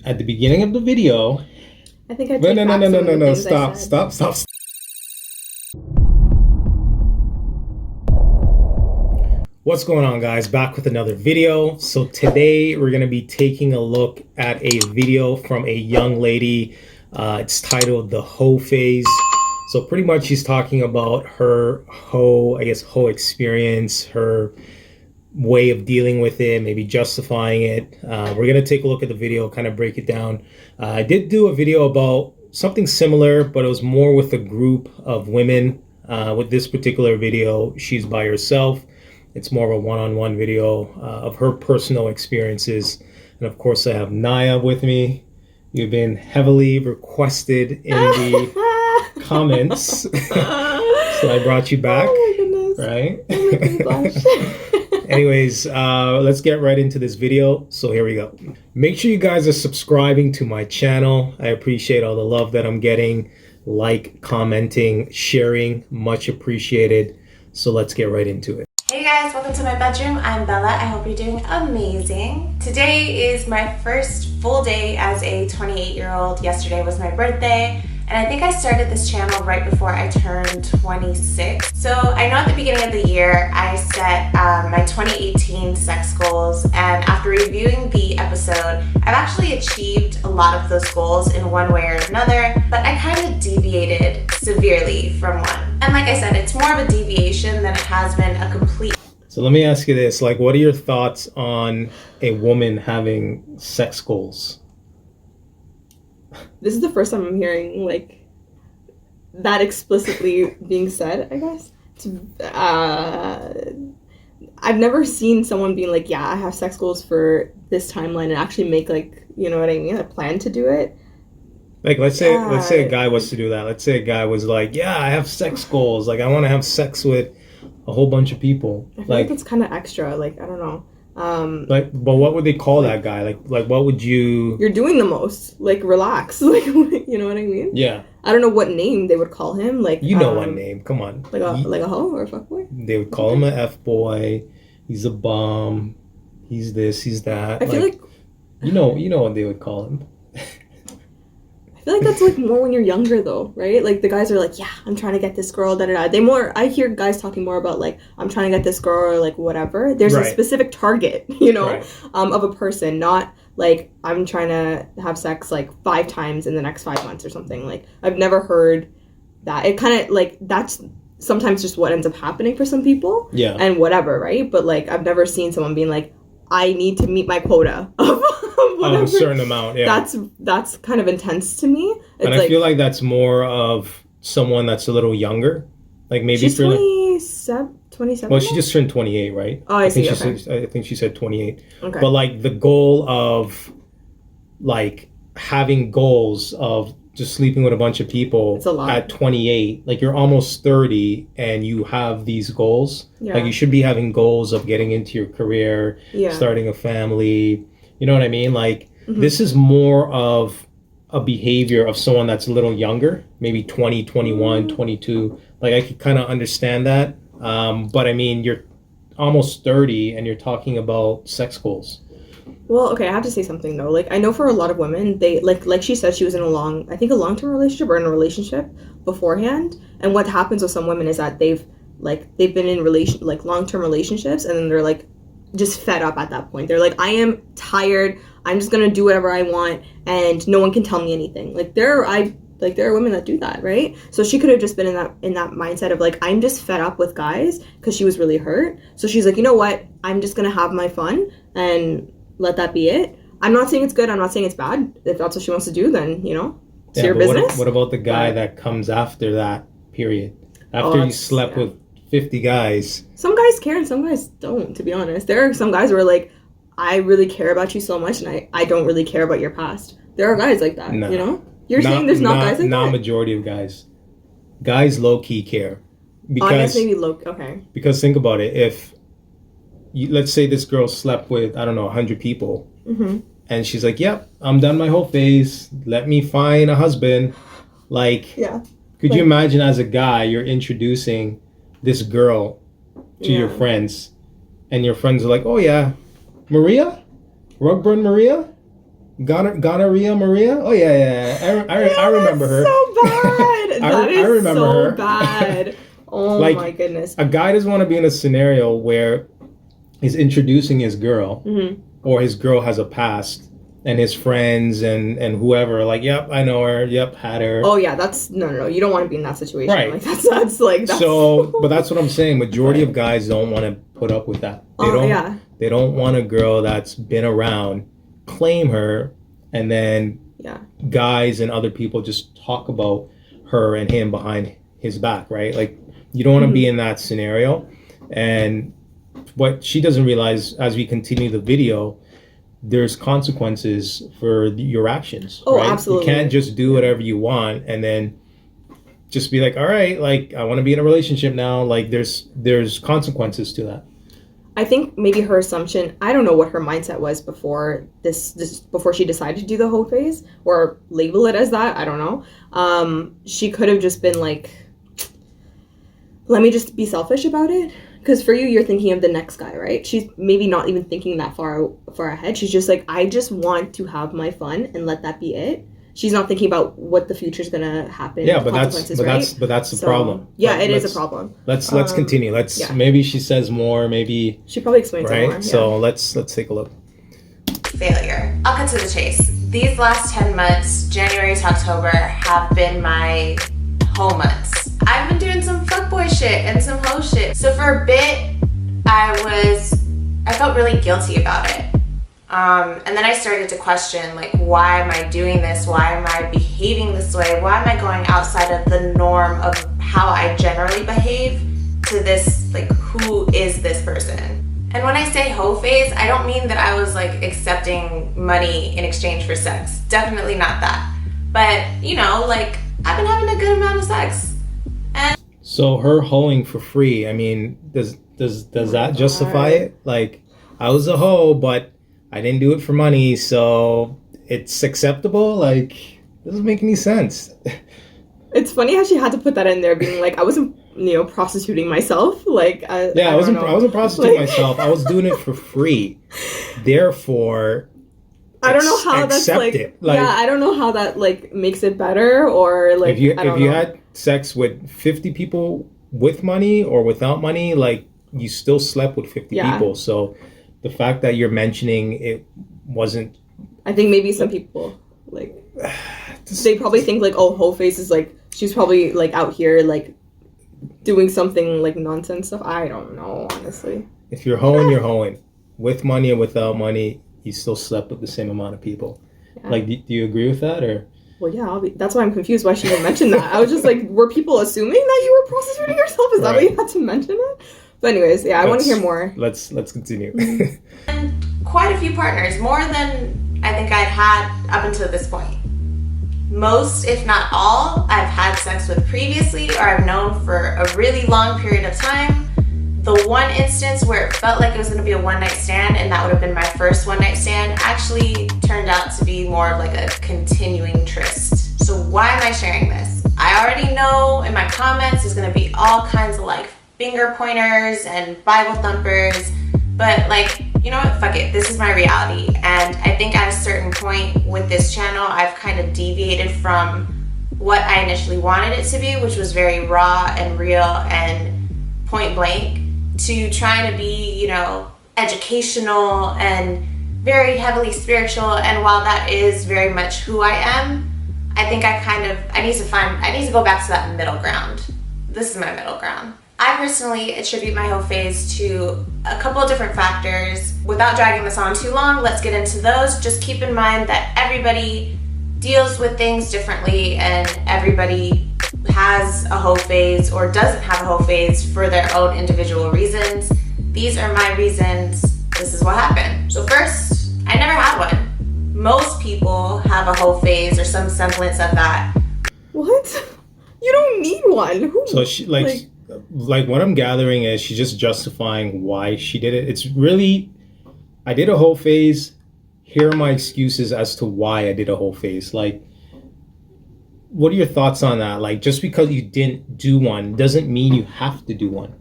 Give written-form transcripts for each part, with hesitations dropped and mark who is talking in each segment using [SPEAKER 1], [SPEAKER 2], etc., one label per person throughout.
[SPEAKER 1] at the beginning of the video.
[SPEAKER 2] I think I
[SPEAKER 1] No,
[SPEAKER 2] take
[SPEAKER 1] no, no,
[SPEAKER 2] back
[SPEAKER 1] no, no,
[SPEAKER 2] some
[SPEAKER 1] no,
[SPEAKER 2] of the
[SPEAKER 1] no.
[SPEAKER 2] things I
[SPEAKER 1] Stop,
[SPEAKER 2] said.
[SPEAKER 1] stop, stop, stop. What's going on, guys? Back with another video. So today we're going to be taking a look at a video from a young lady. It's titled the H.O.E phase. So pretty much she's talking about her H.O.E experience, her way of dealing with it, maybe justifying it. We're going to take a look at the video, kind of break it down. I did do a video about something similar, but it was more with a group of women. With this particular video, she's by herself. It's more of a one-on-one video of her personal experiences. And of course, I have Naya with me. You've been heavily requested in the comments. So I brought you back.
[SPEAKER 2] Oh my goodness.
[SPEAKER 1] Right?
[SPEAKER 2] Oh, make me blush.
[SPEAKER 1] Anyways, let's get right into this video. So here we go. Make sure you guys are subscribing to my channel. I appreciate all the love that I'm getting. Like, commenting, sharing, much appreciated. So let's get right into it.
[SPEAKER 3] Hey guys, welcome to my bedroom. I'm Bella. I hope you're doing amazing. Today is my first full day as a 28-year-old. Yesterday was my birthday, and I think I started this channel right before I turned 26. So I know at the beginning of the year, I set my 2018 sex goals, and after reviewing the episode, I've actually achieved a lot of those goals in one way or another, but I kind of deviated severely from one. And like I said, it's more of a deviation than it has been a complete.
[SPEAKER 1] So let me ask you this, like, what are your thoughts on a woman having sex goals?
[SPEAKER 2] This is the first time I'm hearing like that explicitly being said, I guess. I've never seen someone being like, yeah, I have sex goals for this timeline and actually make like, you know what I mean, a plan to do it.
[SPEAKER 1] Like, let's say a guy was to do that. Let's say a guy was like, yeah, I have sex goals. Like, I want to have sex with a whole bunch of people.
[SPEAKER 2] I feel like it's kind of extra. Like, I don't know.
[SPEAKER 1] But what would they call that guy? Like, what would you?
[SPEAKER 2] You're doing the most. Like, relax. Like, you know what I mean?
[SPEAKER 1] Yeah.
[SPEAKER 2] I don't know what name they would call him. Like,
[SPEAKER 1] you know what name? Come on.
[SPEAKER 2] Like a hoe or a fuckboy?
[SPEAKER 1] They would call him an F-boy. He's a bum. He's this. He's that.
[SPEAKER 2] I feel like
[SPEAKER 1] you know what they would call him.
[SPEAKER 2] I feel like that's like more when you're younger though, right? Like the guys are like, yeah, I'm trying to get this girl, da da da. I hear guys talking more about like, I'm trying to get this girl or like whatever. There's a specific target, you know, of a person, not like I'm trying to have sex like 5 times in the next 5 months or something. Like I've never heard that. It kind of like that's sometimes just what ends up happening for some people.
[SPEAKER 1] Yeah.
[SPEAKER 2] And whatever, right? But like I've never seen someone being like, I need to meet my quota of whatever.
[SPEAKER 1] Of a certain amount, yeah.
[SPEAKER 2] That's kind of intense to me. It's
[SPEAKER 1] and I feel like that's more of someone that's a little younger. Like maybe
[SPEAKER 2] she's 27.
[SPEAKER 1] Well, she just turned 28, right?
[SPEAKER 2] Oh, I see.
[SPEAKER 1] I think she said 28.
[SPEAKER 2] Okay.
[SPEAKER 1] But like the goal of like having goals of just sleeping with a bunch of people at 28, like you're almost 30 and you have these goals. Yeah. Like you should be having goals of getting into your career, starting a family. You know what I mean? Like this is more of a behavior of someone that's a little younger, maybe 20, 21, 22. Like I could kind of understand that. But I mean, you're almost 30 and you're talking about sex goals.
[SPEAKER 2] Well, okay, I have to say something though. Like I know for a lot of women, they like she said she was in a long-term relationship or in a relationship beforehand. And what happens with some women is that they've been in long-term relationships and then they're like just fed up at that point. They're like, I am tired. I'm just gonna do whatever I want and no one can tell me anything. Like there are women that do that, right? So she could have just been in that mindset of like, I'm just fed up with guys because she was really hurt. So she's like, you know what? I'm just gonna have my fun and let that be it. I'm not saying it's good. I'm not saying it's bad. If that's what she wants to do, then, you know, it's your business.
[SPEAKER 1] What about the guy that comes after that period? After you slept with 50 guys.
[SPEAKER 2] Some guys care and some guys don't, to be honest. There are some guys who are like, I really care about you so much and I don't really care about your past. There are guys like that, you know? You're saying there's not guys like that?
[SPEAKER 1] Not majority of guys. Guys low-key care. Because,
[SPEAKER 2] I guess maybe okay.
[SPEAKER 1] Because think about it. If, let's say this girl slept with, I don't know, 100 people.
[SPEAKER 2] Mm-hmm.
[SPEAKER 1] And she's like, yep, I'm done my whole phase. Let me find a husband. Like, could you imagine as a guy, you're introducing this girl to your friends. And your friends are like, oh yeah, Maria? Rugburn Maria? Gonorrhea Maria? Oh yeah. I remember her.
[SPEAKER 2] So bad.
[SPEAKER 1] I remember
[SPEAKER 2] so
[SPEAKER 1] her.
[SPEAKER 2] bad. Oh
[SPEAKER 1] Like,
[SPEAKER 2] my goodness.
[SPEAKER 1] a guy doesn't want to be in a scenario where he's introducing his girl, or his girl has a past, and his friends and whoever are like, yep, I know her, yep, had her.
[SPEAKER 2] Oh yeah, that's no. You don't want to be in that situation.
[SPEAKER 1] Right.
[SPEAKER 2] Like that's like that's
[SPEAKER 1] so. But that's what I'm saying. Majority of guys don't want to put up with that. They don't want a girl that's been around claim her, and then guys and other people just talk about her and him behind his back, right? Like, you don't want to be in that scenario. And what she doesn't realize, as we continue the video, there's consequences for your actions.
[SPEAKER 2] Oh,
[SPEAKER 1] right?
[SPEAKER 2] absolutely.
[SPEAKER 1] You can't just do whatever you want and then just be like, all right, like, I want to be in a relationship now. Like, there's consequences to that.
[SPEAKER 2] I think maybe her assumption, I don't know what her mindset was before before she decided to do the hoe phase, or label it as that. I don't know. She could have just been like, let me just be selfish about it. Because for you, you're thinking of the next guy, right? She's maybe not even thinking that far ahead. She's just like, I just want to have my fun and let that be it. She's not thinking about what the future's gonna happen.
[SPEAKER 1] Yeah, but that's the problem.
[SPEAKER 2] Yeah, it is a problem.
[SPEAKER 1] Let's continue. Maybe she says more. Maybe
[SPEAKER 2] she probably explains it more. Yeah.
[SPEAKER 1] So let's take a look.
[SPEAKER 3] Failure. I'll cut to the chase. These last 10 months, January to October, have been my hoe months. I've been doing some fuckboy shit and some hoe shit. So for a bit, I felt really guilty about it. And then I started to question, like, why am I doing this? Why am I behaving this way? Why am I going outside of the norm of how I generally behave to this, like, who is this person? And when I say hoe phase, I don't mean that I was, like, accepting money in exchange for sex. Definitely not that. But, you know, like, I've been having a good amount of sex.
[SPEAKER 1] So her hoeing for free, I mean, does that justify it? Like, I was a hoe, but I didn't do it for money, so it's acceptable? Like, doesn't make any sense.
[SPEAKER 2] It's funny how she had to put that in there, being like, I wasn't, prostituting myself. Like, I
[SPEAKER 1] wasn't prostituting myself. I was doing it for free. Therefore,
[SPEAKER 2] I don't know how that's like, I don't know how that like makes it better, or like,
[SPEAKER 1] if you had sex with 50 people with money or without money, like, you still slept with 50 people. So the fact that you're mentioning it wasn't,
[SPEAKER 2] I think maybe some people like they probably think like, oh, hoe face is like, she's probably like out here like doing something like nonsense stuff. I don't know, honestly.
[SPEAKER 1] If you're hoeing, you're hoeing. With money or without money, you still slept with the same amount of people. Yeah. Like, do you agree with that? Or?
[SPEAKER 2] Well, yeah, that's why I'm confused why she didn't mention that. I was just like, were people assuming that you were prostituting yourself? Is that why you had to mention it? But anyways, I want to hear more.
[SPEAKER 1] Let's continue.
[SPEAKER 3] And quite a few partners, more than I think I'd had up until this point. Most, if not all, I've had sex with previously, or I've known for a really long period of time. The one instance where it felt like it was going to be a one-night stand, and that would have been my first one-night stand, actually turned out to be more of like a continuing tryst. So why am I sharing this? I already know in my comments there's going to be all kinds of like finger pointers and Bible thumpers, but like, you know what, fuck it, this is my reality. And I think at a certain point with this channel, I've kind of deviated from what I initially wanted it to be, which was very raw and real and point blank, to trying to be, educational and very heavily spiritual. And while that is very much who I am, I think I need to go back to that middle ground. This is my middle ground. I personally attribute my hoe phase to a couple of different factors. Without dragging this on too long, let's get into those. Just keep in mind that everybody deals with things differently, and everybody has a hoe phase or doesn't have a hoe phase for their own individual reasons. These are my reasons. This is what happened. So first, I never had one. Most people have a hoe phase or some semblance of that.
[SPEAKER 2] What? You don't need one. Who?
[SPEAKER 1] So she like what I'm gathering is she's just justifying why she did it. It's really, I did a hoe phase. Here are my excuses as to why I did a hoe phase. Like, what are your thoughts on that? Like, just because you didn't do one doesn't mean you have to do one.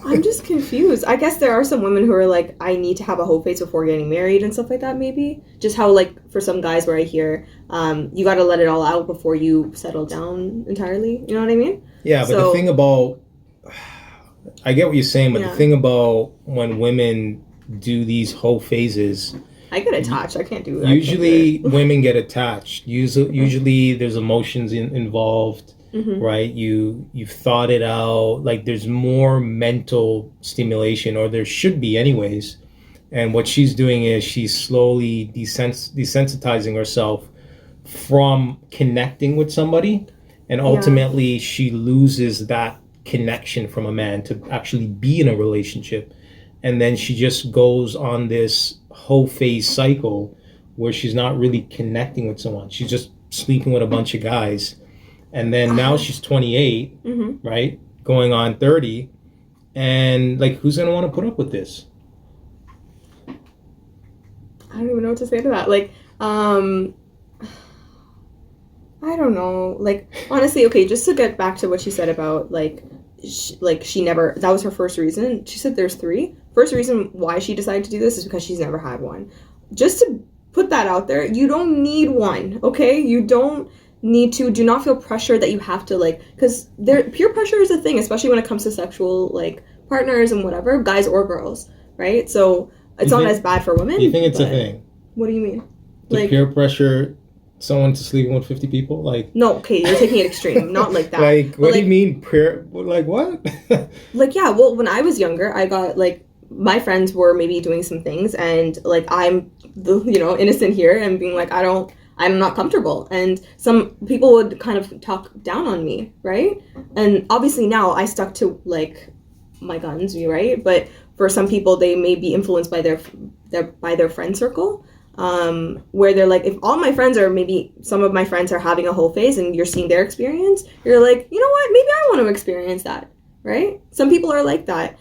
[SPEAKER 2] I'm just confused. I guess there are some women who are like, I need to have a whole face before getting married and stuff like that, maybe. Just how, like, for some guys where I hear, you got to let it all out before you settle down entirely. You know what I mean?
[SPEAKER 1] Yeah, but the thing about, I get what you're saying, but the thing about when women do these whole phases,
[SPEAKER 2] I get attached. I can't do that.
[SPEAKER 1] Usually, women get attached. Usually, there's emotions involved, right? You've thought it out. Like there's more mental stimulation, or there should be, anyways. And what she's doing is she's slowly desensitizing herself from connecting with somebody, and ultimately she loses that connection from a man to actually be in a relationship. And then she just goes on this whole phase cycle where she's not really connecting with someone. She's just sleeping with a bunch of guys. And then now she's 28, right? Going on 30. And like, who's going to want to put up with this?
[SPEAKER 2] I don't even know what to say to that. Like, I don't know. Like, honestly, okay, just to get back to what she said about, like, she never, that was her first reason. She said there's 3. First reason why she decided to do this is because she's never had one. Just to put that out there, you don't need one, okay? You don't need to. Do not feel pressure that you have to, like, because peer pressure is a thing, especially when it comes to sexual, like, partners and whatever, guys or girls, right? So it's not as bad for women.
[SPEAKER 1] You think it's a thing?
[SPEAKER 2] What do you mean?
[SPEAKER 1] Like peer pressure someone to sleeping with 50 people? Like,
[SPEAKER 2] no, okay, you're taking it extreme. Not like that.
[SPEAKER 1] Like, what do you mean prayer? Like, what?
[SPEAKER 2] Like, yeah, well, when I was younger, I got, like, my friends were maybe doing some things, and, like, I'm the, innocent here and being like, I'm not comfortable. And some people would kind of talk down on me, right? And obviously now I stuck to, like, my guns, right? But for some people, they may be influenced by their friend circle. Where they're like, if all my friends are, maybe some of my friends are having a whole phase and you're seeing their experience, you're like, you know what, maybe I want to experience that, right? Some people are like that.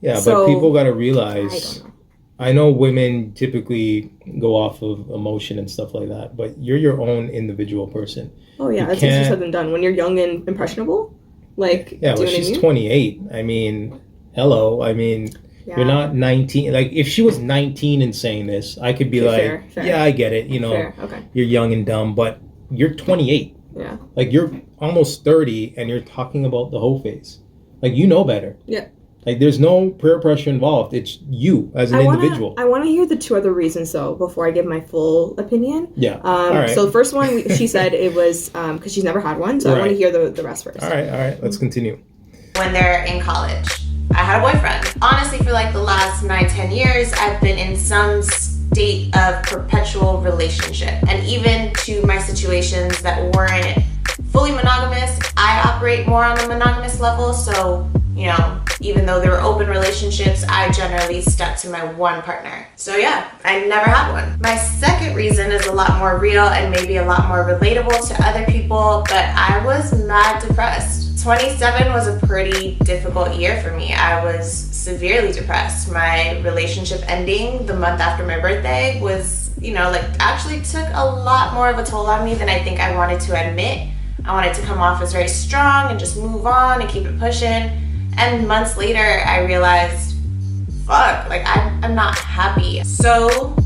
[SPEAKER 1] Yeah, but people got to realize, I know women typically go off of emotion and stuff like that, but you're your own individual person.
[SPEAKER 2] Oh yeah, that's easier said than done. When you're young and impressionable, like,
[SPEAKER 1] yeah, well, she's 28. I mean, hello, I mean... Yeah. You're not 19. Like, if she was 19 and saying this, I could be fair. Yeah, I get it. Fair. Okay. You're young and dumb, but you're 28.
[SPEAKER 2] Yeah.
[SPEAKER 1] Like, you're almost 30 and you're talking about the whole phase. Like, you know better.
[SPEAKER 2] Yeah.
[SPEAKER 1] Like, there's no peer pressure involved. It's you as an individual.
[SPEAKER 2] I want to hear the 2 other reasons, though, before I give my full opinion.
[SPEAKER 1] Yeah. All right.
[SPEAKER 2] So the first one, she said it was because she's never had one, so I want to hear the rest first.
[SPEAKER 1] All right. Let's continue.
[SPEAKER 3] When they're in college, I had a boyfriend. Honestly, for like the last 9-10 years, I've been in some state of perpetual relationship. And even to my situations that weren't fully monogamous, I operate more on a monogamous level. So, even though there were open relationships, I generally stuck to my one partner. So yeah, I never had one. My second reason is a lot more real and maybe a lot more relatable to other people, but I was mad depressed. 27 was a pretty difficult year for me. I was severely depressed. My relationship ending the month after my birthday was, actually took a lot more of a toll on me than I think I wanted to admit. I wanted to come off as very strong and just move on and keep it pushing. And months later, I realized, fuck, like I'm not happy. So,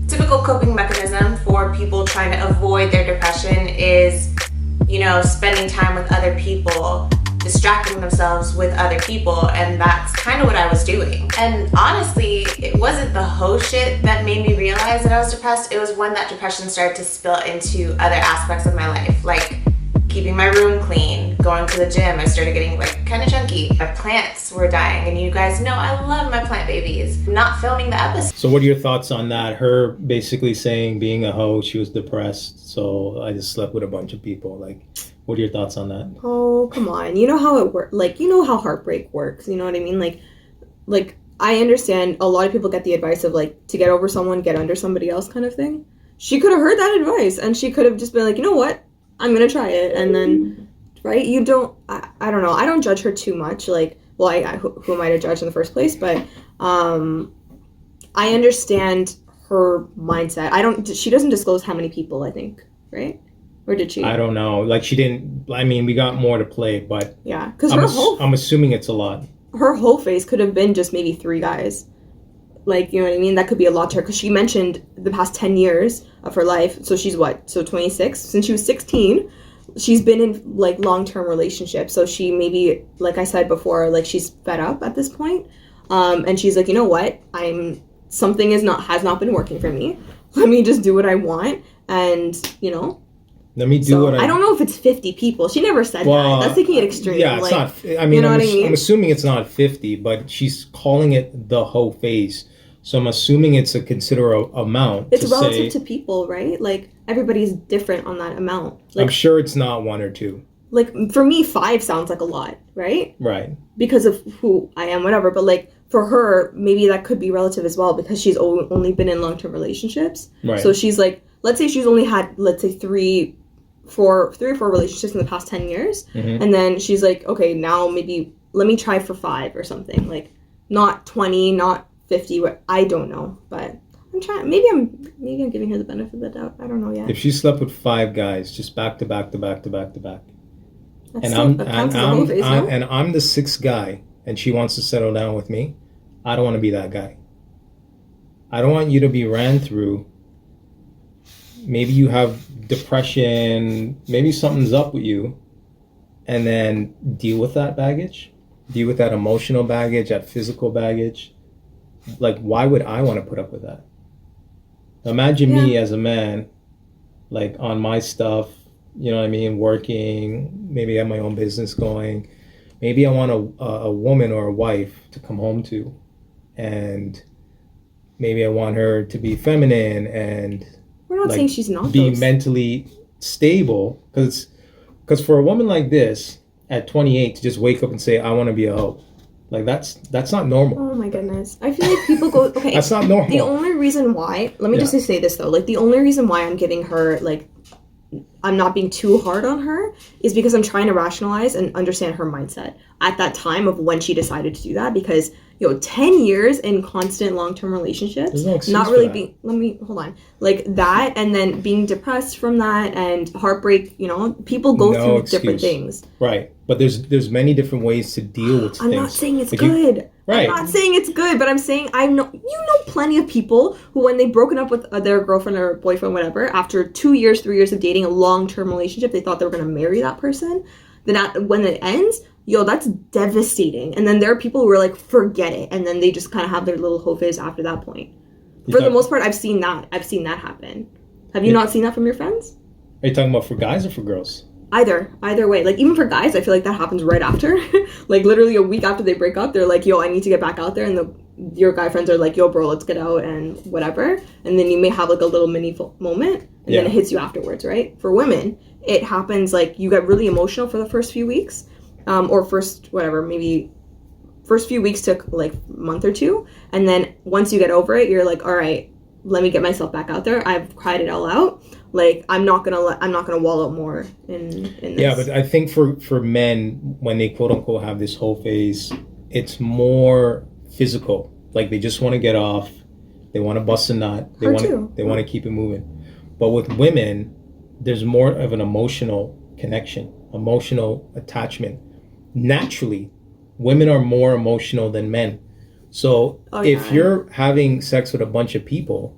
[SPEAKER 3] typical coping mechanism for people trying to avoid their depression is, spending time with other people, distracting themselves with other people, and that's kind of what I was doing. And honestly, it wasn't the whole shit that made me realize that I was depressed. It was when that depression started to spill into other aspects of my life, like keeping my room clean, going to the gym. I started getting kind of chunky. My plants were dying, and you guys know I love my plant babies. Not filming the episode.
[SPEAKER 1] So what are your thoughts on that? Her basically saying, being a hoe, she was depressed, so I just slept with a bunch of people. Like, what are your thoughts on that?
[SPEAKER 2] Oh, come on. You know how it works. Like, you know how heartbreak works. You know what I mean? Like I understand a lot of people get the advice of, like, to get over someone, get under somebody else kind of thing. She could have heard that advice, and she could have just been like, you know what? I'm going to try it. And then, right? You don't, I don't know. I don't judge her too much. Like, well, who am I to judge in the first place? But I understand her mindset. She doesn't disclose how many people, I think, right? Or did she?
[SPEAKER 1] I don't know. Like, she didn't. I mean, we got more to play, but
[SPEAKER 2] Yeah, because
[SPEAKER 1] I'm assuming it's a lot.
[SPEAKER 2] Her whole phase could have been just maybe 3 guys. Like, you know what I mean? That could be a lot to her, because she mentioned the past 10 years of her life. So she's what? So 26? Since she was 16, she's been in, like, long-term relationships. So she maybe, like I said before, like, she's fed up at this point. And she's like, you know what? Something has not been working for me. Let me just do what I want. And, you know.
[SPEAKER 1] Let me do
[SPEAKER 2] I don't know if it's 50 people. She never said that. That's taking it extreme.
[SPEAKER 1] Yeah, it's not. I mean,
[SPEAKER 2] you know what I mean?
[SPEAKER 1] I'm assuming it's not 50, but she's calling it the hoe phase. So I'm assuming it's a considerable amount.
[SPEAKER 2] It's relative to people, right? Like, everybody's different on that amount. Like,
[SPEAKER 1] I'm sure it's not 1 or 2.
[SPEAKER 2] Like, for me, 5 sounds like a lot, right?
[SPEAKER 1] Right.
[SPEAKER 2] Because of who I am, whatever. But, like, for her, maybe that could be relative as well, because she's only been in long-term relationships.
[SPEAKER 1] Right.
[SPEAKER 2] So she's like, let's say she's only had, let's say, 3 or 4 relationships in the past 10 years.
[SPEAKER 1] Mm-hmm.
[SPEAKER 2] And then she's like, okay, now maybe let me try for 5 or something. Like, not 20, not 50. I don't know. But I'm trying. Maybe I'm giving her the benefit of the doubt. I don't know yet.
[SPEAKER 1] If she slept with 5 guys, just back to back to back to back to back.
[SPEAKER 2] And I'm the
[SPEAKER 1] 6th guy, and she wants to settle down with me, I don't want to be that guy. I don't want you to be ran through. Maybe you have depression, maybe something's up with you, and then deal with that baggage, deal with that emotional baggage, that physical baggage. Like, why would I want to put up with that? Imagine me as a man, like, on my stuff, you know what I mean, working, maybe I have my own business going. Maybe I want a woman or a wife to come home to, and maybe I want her to be feminine and
[SPEAKER 2] we're not saying she's not
[SPEAKER 1] be mentally stable, because for a woman like this at 28 to just wake up and say I want to be a hoe, like that's not normal.
[SPEAKER 2] Oh my goodness, I feel like people go okay.
[SPEAKER 1] That's not normal.
[SPEAKER 2] The only reason why, let me just say this though, like the only reason why I'm giving her, like, I'm not being too hard on her is because I'm trying to rationalize and understand her mindset at that time of when she decided to do that. Because 10 years in constant long-term relationships, not really being, hold on, like that, and then being depressed from that and heartbreak, people go through different things.
[SPEAKER 1] Right. But there's many different ways to deal with things.
[SPEAKER 2] I'm not saying it's good.
[SPEAKER 1] Right.
[SPEAKER 2] I'm not saying it's good, but I'm saying you know plenty of people who, when they've broken up with their girlfriend or boyfriend, whatever, after 2 years, 3 years of dating, a long-term relationship, they thought they were going to marry that person. Then when it ends, that's devastating. And then there are people who are like, forget it. And then they just kind of have their little hoe phase after that point. For the most part, I've seen that happen. Have you not seen that from your friends?
[SPEAKER 1] Are you talking about for guys or for girls?
[SPEAKER 2] Either way. Like, even for guys, I feel like that happens right after. Like, literally a week after they break up, they're like, yo, I need to get back out there. And your guy friends are like, yo, bro, let's get out and whatever. And then you may have like a little mini moment, and then it hits you afterwards, right? For women, it happens like you get really emotional for the first few weeks, or first few weeks to like a month or 2. And then once you get over it, you're like, all right, let me get myself back out there. I've cried it all out. Like, I'm not gonna wallow more in this.
[SPEAKER 1] Yeah, but I think for men, when they quote unquote have this whole phase, it's more physical. Like, they just want to get off. They want to bust a nut. They want to keep it moving. But with women, there's more of an emotional connection, emotional attachment. Naturally, women are more emotional than men. So if you're having sex with a bunch of people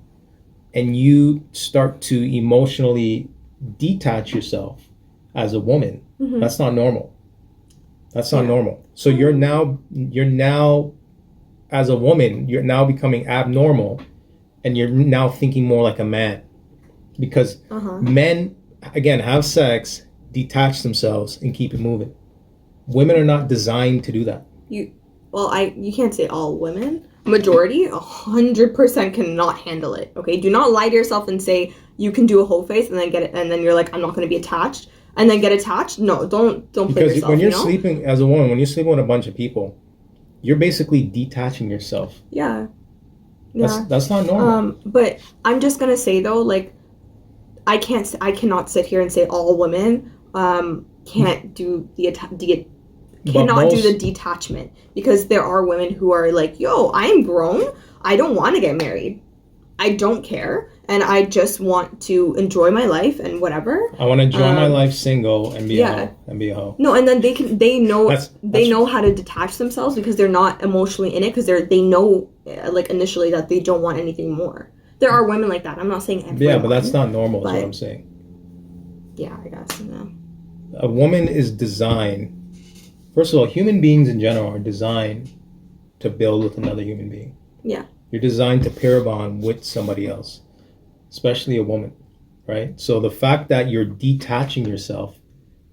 [SPEAKER 1] and you start to emotionally detach yourself as a woman, that's not normal. That's not normal. So you're now as a woman, you're now becoming abnormal, and you're now thinking more like a man, because men, again, have sex, detach themselves, and keep it moving. Women are not designed to do that.
[SPEAKER 2] You can't say all women. Majority, 100% cannot handle it. Okay, do not lie to yourself and say you can do a whole face and then get it, and then you're like, I'm not going to be attached, and then get attached. No, don't play yourself.
[SPEAKER 1] Because when you're sleeping as a woman, when you're sleeping with a bunch of people, you're basically detaching yourself.
[SPEAKER 2] Yeah.
[SPEAKER 1] That's not normal.
[SPEAKER 2] But I'm just gonna say though, like, I cannot sit here and say all women can't do cannot do the detachment, because there are women who are like, yo, I'm grown, I don't want to get married, I don't care, and I just want to enjoy my life and whatever.
[SPEAKER 1] I want to enjoy my life single and be a hoe. And be a hoe.
[SPEAKER 2] No, and then they know
[SPEAKER 1] That's
[SPEAKER 2] know how to detach themselves because they're not emotionally in it, because they know like initially that they don't want anything more. There are women like that. I'm not saying everyone.
[SPEAKER 1] Yeah, but that's not normal, is what I'm saying.
[SPEAKER 2] Yeah, I guess. Yeah.
[SPEAKER 1] A woman is designed, first of all, human beings in general are designed to build with another human being.
[SPEAKER 2] Yeah.
[SPEAKER 1] You're designed to pair bond with somebody else, especially a woman, right? So the fact that you're detaching yourself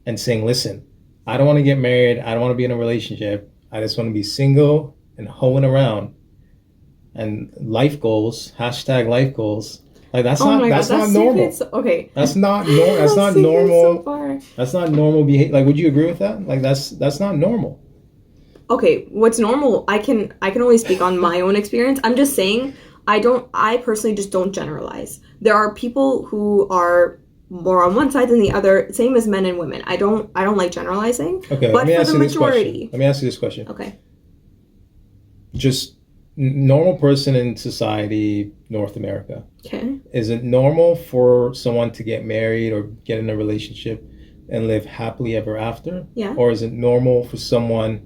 [SPEAKER 1] and saying, listen, I don't want to get married. I don't want to be in a relationship. I just want to be single and hoeing around. And life goals, hashtag life goals. Like that's not normal.
[SPEAKER 2] Okay.
[SPEAKER 1] That's not normal. That's not normal. That's not normal behavior. Like, would you agree with that? Like that's not normal.
[SPEAKER 2] Okay, what's normal? I can only speak on my own experience. I'm just saying I personally just don't generalize. There are people who are more on one side than the other, same as men and women. I don't like generalizing.
[SPEAKER 1] Okay,
[SPEAKER 2] but for the majority.
[SPEAKER 1] Let me ask you this question.
[SPEAKER 2] Okay.
[SPEAKER 1] Just normal person in society, North America.
[SPEAKER 2] Okay.
[SPEAKER 1] Is it normal for someone to get married or get in a relationship and live happily ever after?
[SPEAKER 2] Yeah.
[SPEAKER 1] Or is it normal for someone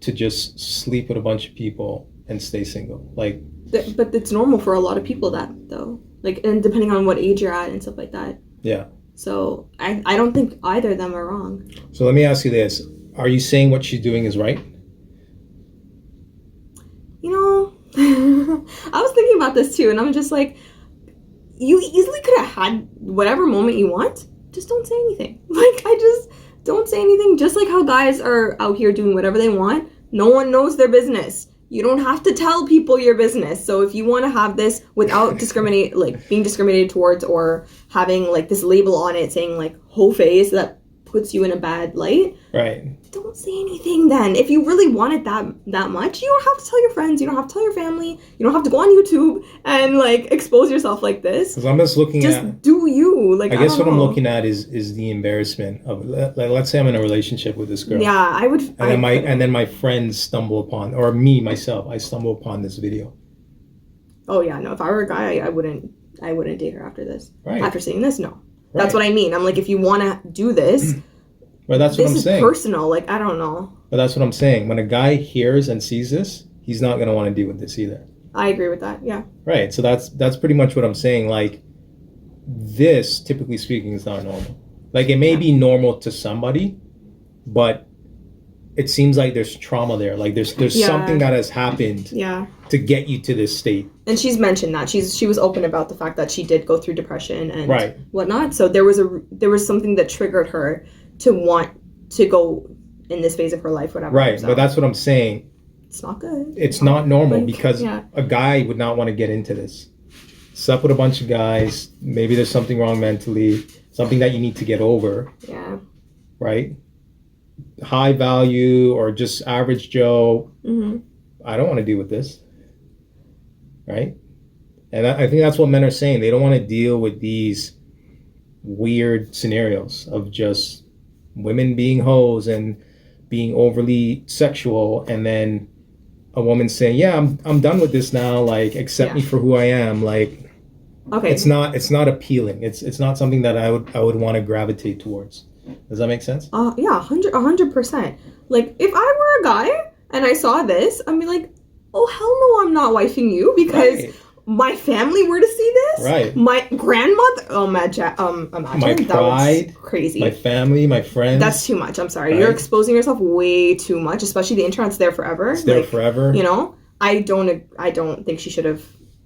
[SPEAKER 1] to just sleep with a bunch of people and stay single? Like,
[SPEAKER 2] but it's normal for a lot of people that though. Like, and depending on what age you're at and stuff like that.
[SPEAKER 1] Yeah. So
[SPEAKER 2] I don't think either of them are wrong.
[SPEAKER 1] So let me ask you this. Are you saying what she's doing is right?
[SPEAKER 2] You know, I was thinking about this too, and I'm just like, you easily could have had whatever moment you want. Just don't say anything. Like, I just don't say anything. Just like how guys are out here doing whatever they want. No one knows their business. You don't have to tell people your business. So if you want to have this without being discriminated towards, or having like this label on it saying like whole face that puts you in a bad light,
[SPEAKER 1] right?
[SPEAKER 2] Don't say anything then. If you really want it that much, you don't have to tell your friends, you don't have to tell your family, you don't have to go on YouTube and like expose yourself like this.
[SPEAKER 1] Because I'm just looking at,
[SPEAKER 2] just do you. Like,
[SPEAKER 1] I guess what I'm looking at is the embarrassment of, like, let's say I'm in a relationship with this girl.
[SPEAKER 2] Yeah, I would.
[SPEAKER 1] And then my friends stumble upon, or me myself, I stumble upon this video.
[SPEAKER 2] Oh yeah, no. If I were a guy, I wouldn't date her after this.
[SPEAKER 1] Right.
[SPEAKER 2] After seeing this, no. Right. That's what I mean. I'm like, if you want to do this,
[SPEAKER 1] but that's what I'm saying.
[SPEAKER 2] This is personal. Like, I don't know.
[SPEAKER 1] But that's what I'm saying. When a guy hears and sees this, he's not going to want to deal with this either.
[SPEAKER 2] I agree with that. Yeah.
[SPEAKER 1] Right. So that's pretty much what I'm saying. Like, this, typically speaking, is not normal. Like, it may be normal to somebody, but it seems like there's trauma there. Like, there's something that has happened to get you to this state. And
[SPEAKER 2] she's mentioned that. She was open about the fact that she did go through depression and whatnot. So there was something that triggered her to want to go in this phase of her life, whatever.
[SPEAKER 1] Right,
[SPEAKER 2] so.
[SPEAKER 1] But that's what I'm saying.
[SPEAKER 2] It's not good.
[SPEAKER 1] It's not normal, because a guy would not want to get into this. Slept with a bunch of guys. Maybe there's something wrong mentally. Something that you need to get over.
[SPEAKER 2] Yeah.
[SPEAKER 1] Right? High value or just average Joe.
[SPEAKER 2] Mm-hmm.
[SPEAKER 1] I don't want to deal with this. Right? And I think that's what men are saying. They don't want to deal with these weird scenarios of just women being hoes and being overly sexual, and then a woman saying, yeah, I'm done with this now, like, accept me for who I am. Like,
[SPEAKER 2] okay,
[SPEAKER 1] it's not appealing. It's not something that I would want to gravitate towards. Does that make sense?
[SPEAKER 2] Yeah, 100%. Like, if I were a guy and I saw this, I'd be like, oh hell no, I'm not wifing you, because my family were to see this.
[SPEAKER 1] Right.
[SPEAKER 2] My grandmother. Imagine.
[SPEAKER 1] My pride.
[SPEAKER 2] That was crazy.
[SPEAKER 1] My family. My friends.
[SPEAKER 2] That's too much. I'm sorry. Right. You're exposing yourself way too much. Especially the internet's there forever.
[SPEAKER 1] It's there forever.
[SPEAKER 2] You know. I don't think she should have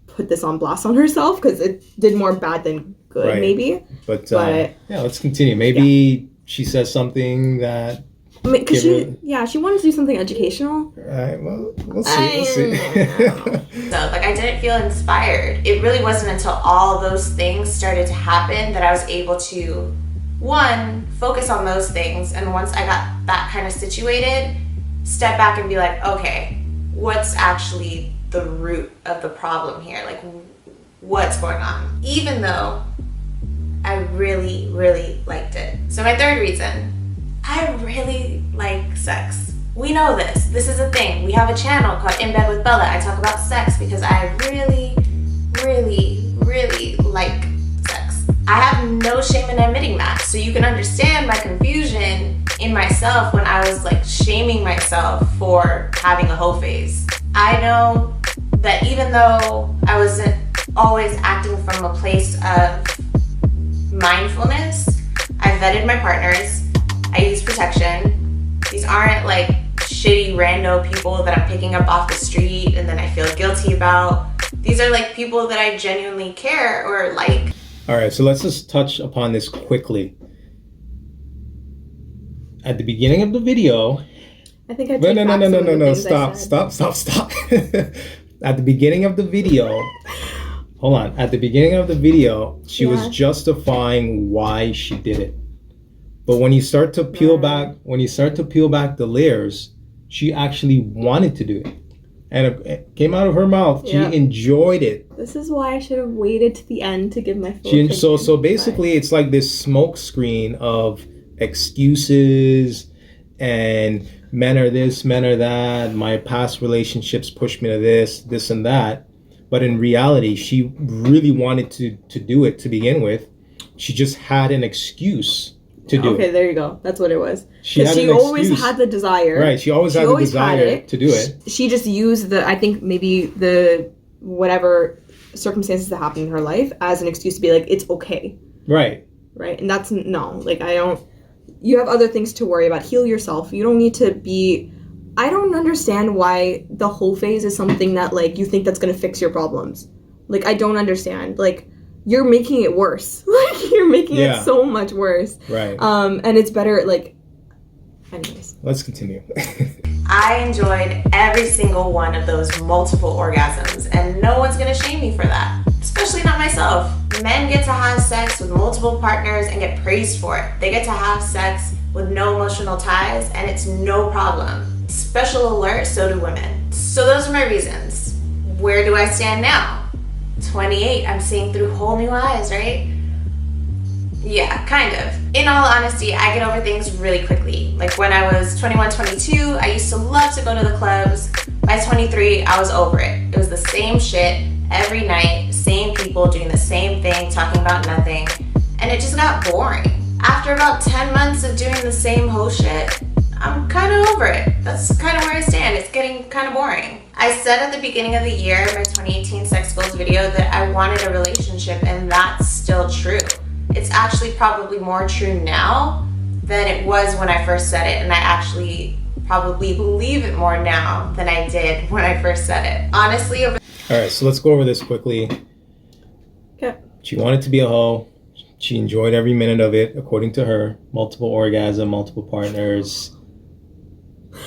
[SPEAKER 2] put this on blast on herself, because it did more bad than good.
[SPEAKER 1] Right.
[SPEAKER 2] Maybe.
[SPEAKER 1] But yeah, let's continue. Maybe she says something that.
[SPEAKER 2] Because she wanted to do something educational.
[SPEAKER 1] All right, well, we'll see.
[SPEAKER 3] So, like, I didn't feel inspired. It really wasn't until all those things started to happen that I was able to, one, focus on those things. And once I got that kind of situated, step back and be like, okay, what's actually the root of the problem here? Like, what's going on? Even though I really, really liked it. So my third reason, I really like sex. We know this. This is a thing. We have a channel called In Bed with Bella. I talk about sex because I really, really, really really like sex. I have no shame in admitting that. So you can understand my confusion in myself when I was like shaming myself for having a hoe phase. I know that even though I wasn't always acting from a place of mindfulness, I vetted my partners, I use protection. These aren't like shitty rando people that I'm picking up off the street and then I feel guilty about. These are like people that I genuinely care or like.
[SPEAKER 1] All right, so let's just touch upon this quickly. At the beginning of the video,
[SPEAKER 2] I think I take back some of the things I said.
[SPEAKER 1] Stop. At the beginning of the video, hold on. At the beginning of the video, she was justifying why she did it. But when you start to peel back the layers, she actually wanted to do it. And it came out of her mouth. She enjoyed it.
[SPEAKER 2] This is why I should have waited to the end to give my full opinion.
[SPEAKER 1] So basically, it's like this smoke screen of excuses and men are this, men are that. My past relationships pushed me to this and that. But in reality, she really wanted to do it to begin with. She just had an excuse to do it.
[SPEAKER 2] Okay, there you go. That's what it was.
[SPEAKER 1] She
[SPEAKER 2] always had the desire.
[SPEAKER 1] Right, she always had the desire to do it.
[SPEAKER 2] She just used I think maybe the whatever circumstances that happened in her life as an excuse to be like, it's okay.
[SPEAKER 1] Right.
[SPEAKER 2] Right, and that's, no, like you have other things to worry about. Heal yourself. You don't need to be, I don't understand why the whole phase is something that like you think that's going to fix your problems. Like, I don't understand. Like, you're making it worse. Like, you're making it so much worse.
[SPEAKER 1] Right.
[SPEAKER 2] And it's better, like, anyways.
[SPEAKER 1] Let's continue.
[SPEAKER 3] I enjoyed every single one of those multiple orgasms, and no one's gonna shame me for that, especially not myself. Men get to have sex with multiple partners and get praised for it. They get to have sex with no emotional ties, and it's no problem. Special alert, so do women. So those are my reasons. Where do I stand now? 28, I'm seeing through whole new eyes, right? Yeah, kind of. In all honesty, I get over things really quickly. Like when I was 21, 22, I used to love to go to the clubs. By 23, I was over it. It was the same shit every night, same people doing the same thing, talking about nothing, and it just got boring. After about 10 months of doing the same whole shit, I'm kind of over it. That's kind of where I stand. It's getting kind of boring. I said at the beginning of the year, my 2018 sex goals video, that I wanted a relationship, and that's still true. It's actually probably more true now than it was when I first said it, and I actually probably believe it more now than I did when I first said it. Honestly,
[SPEAKER 1] all right, so let's go over this quickly.
[SPEAKER 2] Okay.
[SPEAKER 1] She wanted to be a hoe. She enjoyed every minute of it, according to her. Multiple orgasm, multiple partners.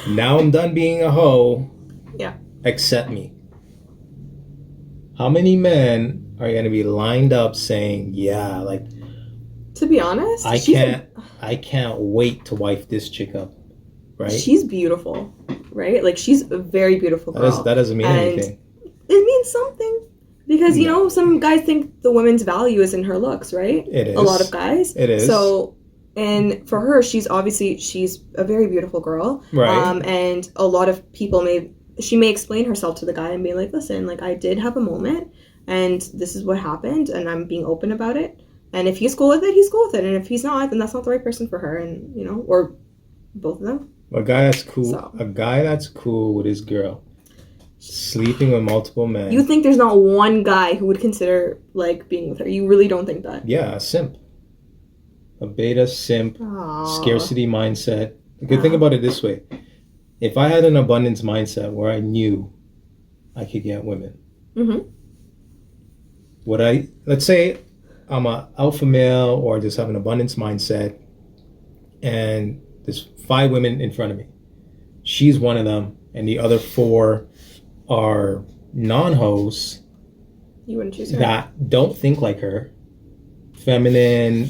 [SPEAKER 1] Now I'm done being a hoe.
[SPEAKER 2] Yeah.
[SPEAKER 1] Accept me. How many men are going to be lined up saying, yeah, like,
[SPEAKER 2] to be honest,
[SPEAKER 1] I can't wait to wife this chick up, right?
[SPEAKER 2] She's beautiful, right? Like, she's a very beautiful girl.
[SPEAKER 1] That doesn't mean anything.
[SPEAKER 2] It means something. Because, you know, some guys think the woman's value is in her looks, right?
[SPEAKER 1] It is.
[SPEAKER 2] A lot of guys.
[SPEAKER 1] It is.
[SPEAKER 2] So, and for her, she's a very beautiful girl.
[SPEAKER 1] Right.
[SPEAKER 2] And a lot of people she may explain herself to the guy and be like, listen, like, I did have a moment, and this is what happened, and I'm being open about it. And if he's cool with it, he's cool with it. And if he's not, then that's not the right person for her. And, you know, or both of them.
[SPEAKER 1] A guy that's cool with his girl, sleeping with multiple men.
[SPEAKER 2] You think there's not one guy who would consider, like, being with her? You really don't think that?
[SPEAKER 1] Yeah, a simp. A beta simp.
[SPEAKER 2] Aww.
[SPEAKER 1] Scarcity mindset. You could think about it this way. If I had an abundance mindset where I knew I could get women, let's say I'm an alpha male or just have an abundance mindset, and there's 5 women in front of me. She's one of them, and the other 4 are non-hoes.
[SPEAKER 2] You wouldn't choose her?
[SPEAKER 1] That don't think like her, feminine,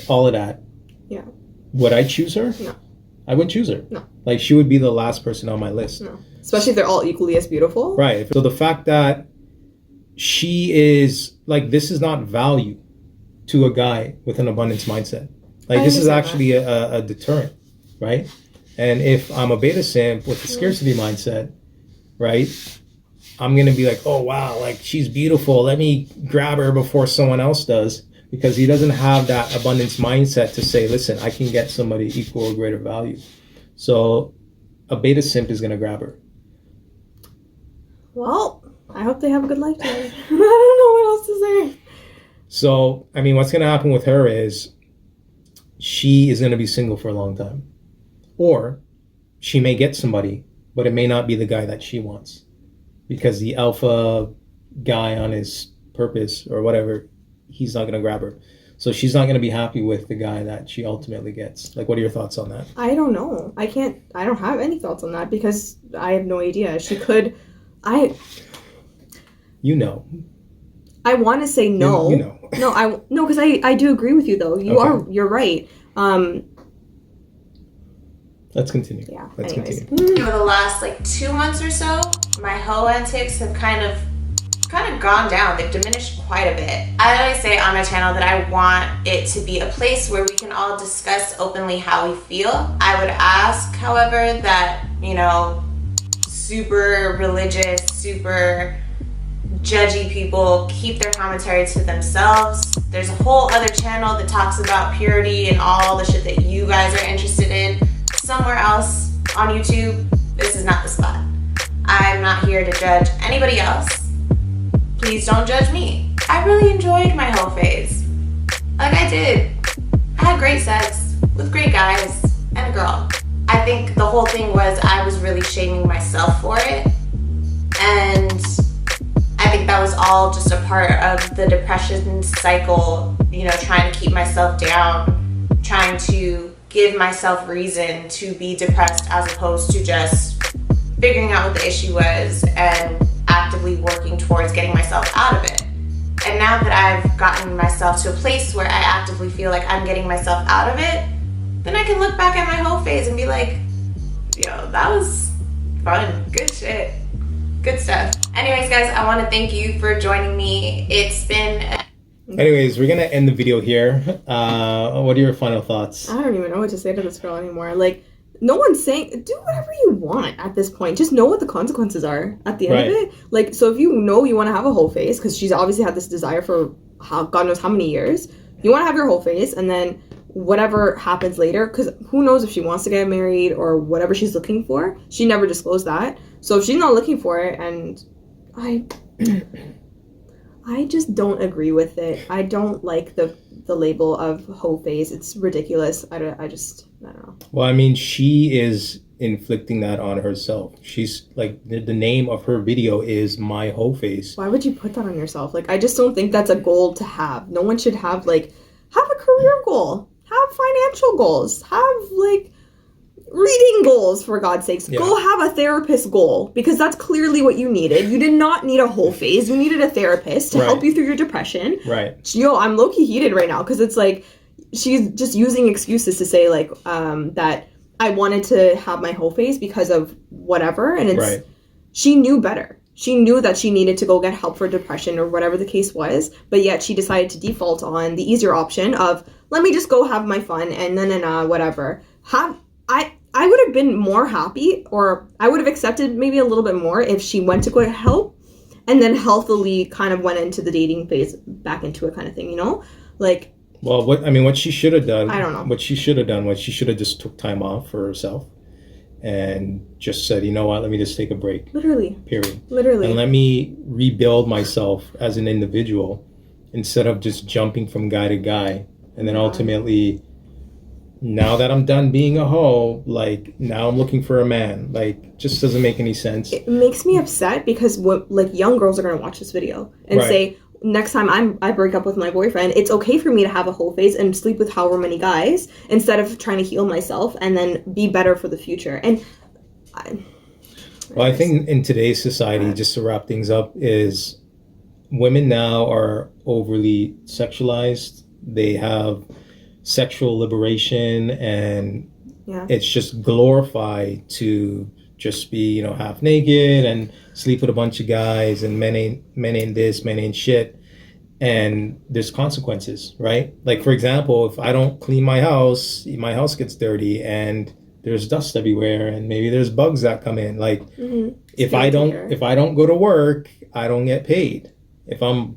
[SPEAKER 1] all of that.
[SPEAKER 2] Yeah.
[SPEAKER 1] Would I choose her?
[SPEAKER 2] No.
[SPEAKER 1] I wouldn't choose her.
[SPEAKER 2] No.
[SPEAKER 1] Like, she would be the last person on my list.
[SPEAKER 2] No. Especially if they're all equally as beautiful.
[SPEAKER 1] Right. So the fact that she is, like, this is not value to a guy with an abundance mindset. Like, this is actually a deterrent, right? And if I'm a beta simp with a scarcity mindset, right, I'm going to be like, oh, wow, like she's beautiful. Let me grab her before someone else does. Because he doesn't have that abundance mindset to say, listen, I can get somebody equal or greater value. So a beta simp is going to grab her.
[SPEAKER 2] Well, I hope they have a good life together. I don't know what else to say.
[SPEAKER 1] So, I mean, what's going to happen with her is she is going to be single for a long time. Or she may get somebody, but it may not be the guy that she wants. Because the alpha guy on his purpose or whatever, he's not going to grab her. So she's not going to be happy with the guy that she ultimately gets. Like, what are your thoughts on that?
[SPEAKER 2] I don't know. I don't have any thoughts on that because I have no idea. She could,
[SPEAKER 1] You know.
[SPEAKER 2] I want to say no.
[SPEAKER 1] You know.
[SPEAKER 2] No, because I do agree with you though. You're right.
[SPEAKER 1] Let's continue.
[SPEAKER 2] Yeah.
[SPEAKER 1] Let's
[SPEAKER 2] anyways.
[SPEAKER 1] continue.
[SPEAKER 3] Over the last 2 months or so, my hoe antics have kind of gone down. They've diminished quite a bit. I always say on my channel that I want it to be a place where we can all discuss openly how we feel. I would ask, however, that, super religious, super judgy people keep their commentary to themselves. There's a whole other channel that talks about purity and all the shit that you guys are interested in. Somewhere else on YouTube, this is not the spot. I'm not here to judge anybody else. Please don't judge me. I really enjoyed my hoe phase. Like I did. I had great sex with great guys and a girl. I think the whole thing was I was really shaming myself for it. And I think that was all just a part of the depression cycle, trying to keep myself down, trying to give myself reason to be depressed as opposed to just figuring out what the issue was and actively working towards getting myself out of it. And now that I've gotten myself to a place where I actively feel like I'm getting myself out of it, then I can look back at my whole phase and be like, yo, that was fun, good shit, good stuff. Anyways, guys, I want to thank you for joining me. It's been...
[SPEAKER 1] Anyways, we're going to end the video here. What are your final thoughts?
[SPEAKER 2] I don't even know what to say to this girl anymore. Like, no one's saying, do whatever you want at this point. Just know what the consequences are at the end of it. Like, so if you know you want to have a whole face, because she's obviously had this desire for God knows how many years, you want to have your whole face, and then whatever happens later, because who knows if she wants to get married or whatever she's looking for. She never disclosed that. So if she's not looking for it, and I just don't agree with it. I don't like the label of hoe phase. It's ridiculous. I don't know.
[SPEAKER 1] Well, I mean, she is inflicting that on herself. She's like, the name of her video is My Hoe Face.
[SPEAKER 2] Why would you put that on yourself? Like, I just don't think that's a goal to have. No one should have a career goal. Have financial goals. Have, reading goals, for God's sakes. Yeah. Go have a therapist goal, because that's clearly what you needed. You did not need a whole phase. You needed a therapist to help you through your depression.
[SPEAKER 1] Right.
[SPEAKER 2] I'm low-key heated right now, because it's like she's just using excuses to say that I wanted to have my whole phase because of whatever, and it's she knew better. She knew that she needed to go get help for depression or whatever the case was, but yet she decided to default on the easier option of, let me just go have my fun and whatever. I would have been more happy, or I would have accepted maybe a little bit more if she went to go get help and then healthily kind of went into the dating phase, back into it kind of thing, Like,
[SPEAKER 1] well, what she should have done,
[SPEAKER 2] I don't know.
[SPEAKER 1] What she should have done was she should have just took time off for herself and just said, you know what, let me just take a break.
[SPEAKER 2] Literally.
[SPEAKER 1] Period.
[SPEAKER 2] Literally.
[SPEAKER 1] And let me rebuild myself as an individual instead of just jumping from guy to guy. And then ultimately, now that I'm done being a hoe, now I'm looking for a man. Just doesn't make any sense.
[SPEAKER 2] It makes me upset because young girls are going to watch this video and say, next time I break up with my boyfriend, it's okay for me to have a whole phase and sleep with however many guys instead of trying to heal myself and then be better for the future. And
[SPEAKER 1] I think in today's society, just to wrap things up, is women now are overly sexualized. They have sexual liberation, and it's just glorified to just be, half naked and sleep with a bunch of guys, and men ain't this, men ain't shit. And there's consequences, right? Like, for example, if I don't clean my house gets dirty, and there's dust everywhere, and maybe there's bugs that come in. Like, if
[SPEAKER 2] Gotta
[SPEAKER 1] I
[SPEAKER 2] take
[SPEAKER 1] don't
[SPEAKER 2] care.
[SPEAKER 1] if I don't go to work, I don't get paid. If I'm,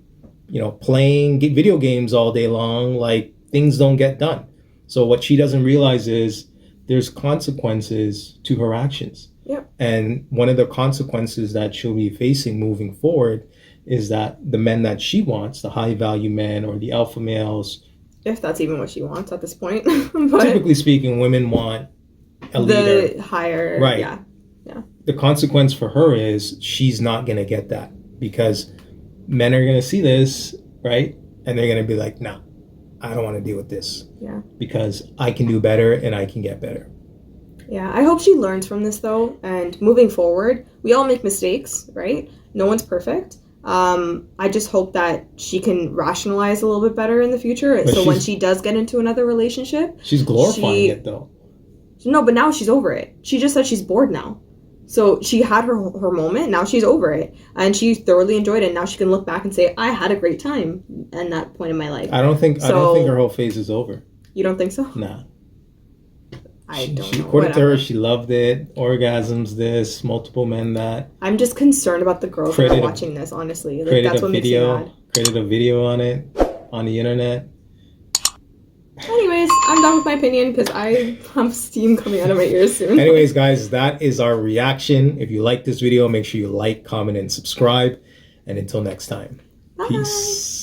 [SPEAKER 1] playing video games all day long, like, things don't get done. So what she doesn't realize is there's consequences to her actions.
[SPEAKER 2] Yep.
[SPEAKER 1] And one of the consequences that she'll be facing moving forward is that the men that she wants, the high value men or the alpha males,
[SPEAKER 2] If that's even what she wants at this point. But
[SPEAKER 1] typically speaking, women want a leader.
[SPEAKER 2] the higher,
[SPEAKER 1] Right.
[SPEAKER 2] yeah.
[SPEAKER 1] The consequence for her is she's not going to get that, because men are going to see this, right? And they're going to be like, nah, I don't want to deal with this.
[SPEAKER 2] Yeah.
[SPEAKER 1] Because I can do better and I can get better.
[SPEAKER 2] Yeah, I hope she learns from this though, and moving forward, we all make mistakes, right? No one's perfect. I just hope that she can rationalize a little bit better in the future.
[SPEAKER 1] But
[SPEAKER 2] So when she does get into another relationship,
[SPEAKER 1] She's glorifying it, though.
[SPEAKER 2] no, but now she's over it. She just said she's bored now. So she had her moment. Now she's over it, and she thoroughly enjoyed it. Now she can look back and say, "I had a great time in that point in my life."
[SPEAKER 1] I don't think her whole phase is over.
[SPEAKER 2] You don't think so?
[SPEAKER 1] Nah.
[SPEAKER 2] I don't
[SPEAKER 1] She
[SPEAKER 2] know.
[SPEAKER 1] according to her,
[SPEAKER 2] Whatever.
[SPEAKER 1] she loved it. Orgasms, this, multiple men that.
[SPEAKER 2] I'm just concerned about the girls that are
[SPEAKER 1] Created a-
[SPEAKER 2] watching this. Honestly, like
[SPEAKER 1] Created
[SPEAKER 2] that's
[SPEAKER 1] a
[SPEAKER 2] what makes me
[SPEAKER 1] video.
[SPEAKER 2] mad.
[SPEAKER 1] Created a video on it on the internet.
[SPEAKER 2] Anyways, I'm done with my opinion because I have steam coming out of my ears soon.
[SPEAKER 1] Anyways, guys, that is our reaction. If you like this video, make sure you like, comment, and subscribe. And until next time,
[SPEAKER 2] Bye.
[SPEAKER 1] peace.